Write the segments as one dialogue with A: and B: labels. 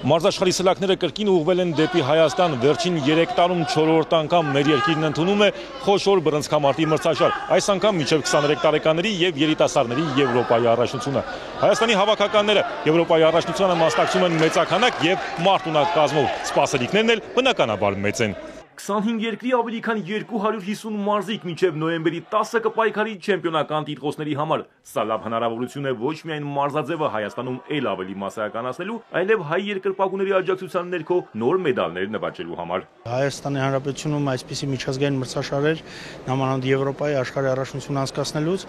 A: Մարզաշխարհի սլաքները կրկին ուղղվել են դեպի Հայաստան, վերջին 3 տարում 4-րդ անգամ մեր երկիրն ընդունում է խոշոր բռնցքամարտի մրցաշար, այս անգամ մինչև 23 տարեկանների եւ երիտասարդների Եվրոպայի առաջնությունը։ Հայաստանի հավաքականները Եվրոպայի առաջնությանը մասնակցում են մեծաքանակ եւ մարտունակ կազմով, սպասելիքներն էլ բնականաբար մեծ են։ 25 երկրի ավելի քան 250 մարզիկ մինչև նոյեմբերի 10-ը կպայքարի չեմպիոնական տիտղոսների համար։ Սա լավ հնարավորություն է ոչ միայն մարզաձևը Հայաստանում էլ ավելի մասսայականացնելու, այլև հայ երկրպագուների աջակցության ներքո նոր մեդալներ նվաճելու համար։
B: Հայաստանի Հանրապետությունում այսպիսի միջազգային մրցաշարեր, նամանավանդ Եվրոպայի աշխարհի առաջնություն անցկացնելուց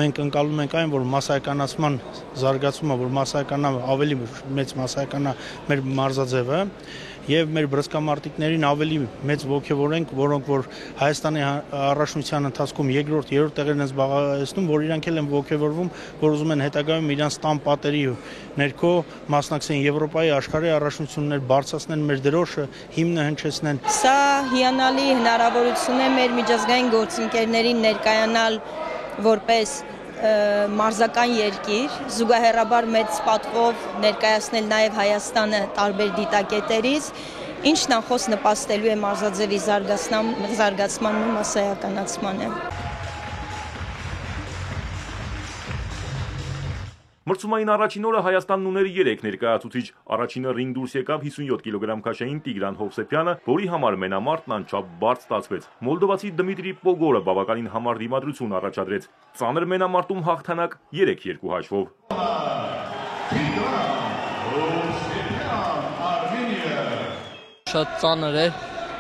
B: մենք ընկալում ենք այն, որ մասսայականացման զարգացումը, որ մասսայականա ավելի մեծ մասսայականա մեր մարզաձևը եւ մեր բռնցքամարտիկներին ավելի մեծ ոգևորենք, որոնք որ Հայաստանի առաջնության ընթացքում երկրորդ, երրորդ տեղերն են զբաղեցնում, որ իրանք էլ են ոգևորվում, որ ուզում են հետագայում իրանց տան պատերի ներքո մասնակցեն Եվրոպայի աշխարհի առաջնություններ, բարձրացնեն մեր դրոշը, հիմնը հնչեցնեն։
C: Սա հիանալի հնարավորություն է մեր միջազգային գործընկերներին ներկայանալ որպես մարզական երկիր, զուգահեռաբար մեծ պատվով ներկայացնել նաև Հայաստանը տարբեր դիտակետերից, ինչն անխոս նպաստելու է մարզաձևի զարգացմանն ու մասսայականացմանը։
A: Մրցումային առաջին օրը Հայաստանն ուներ 3 ներկայացուցիչ, առաջինը ռինգ դուրս եկավ 57 կիլոգրամ քաշային Տիգրան Հովսեփյանը, որի համար մենամարտն անչափ բարդ ստացվեց։ Մոլդովացի Դմիտրի Պոգորը բավականին համառ դիմադրություն առաջադրեց։ Ծանր մենամարտում հաղթանակ 3-2 հաշվով։
D: Շատ ծանր էր,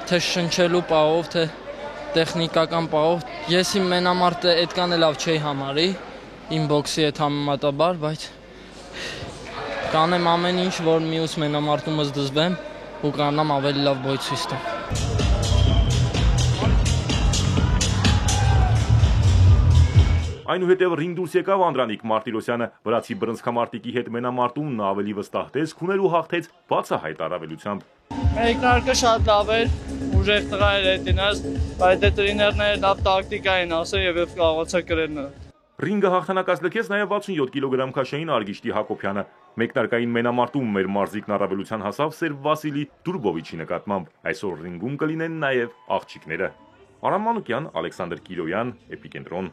D: թե շնչելու պահով, թե տեխնիկական պահով։ Ես իմ մենամարտը այդքան լավ չէի համարի, իմ բոքսի հետ համեմատաբար, բայց կանեմ ամեն ինչ, որ մյուս մենամարտումս դզվեմ ու կանամ ավելի լավ բոյ ցույց տամ։
A: Այնուհետև ռինգ դուրս եկավ Անդրանիկ Մարտիրոսյանը, վրացի բռնցքամարտիկի հետ մենամարտում նա ավելի վստահ տեսք ուներ ու հաղթեց բացահայտ առավելությամբ։
D: Մեկնարկը շատ լավ էր, ուժեղ տղա էր հետինած, բայց տրեներները լավ տակտիկա են ասել եւ կարողացա կրել նրան։
A: Ռինգը հաղթանակած լքեց նաև 67 կիլոգրամ քաշային Արգիշտի Հակոբյանը։ Մեկնարկային մենամարտում մեր մարզիկն առավելության հասավ Սերբ Վասիլի Դուրբովիչի նկատմամբ։ Այսօր ռինգում կլինեն նաև աղջիկները։ Արամ Մանուկյան, Ալեքսանդր Կիրոյան, Էպիկենտրոն։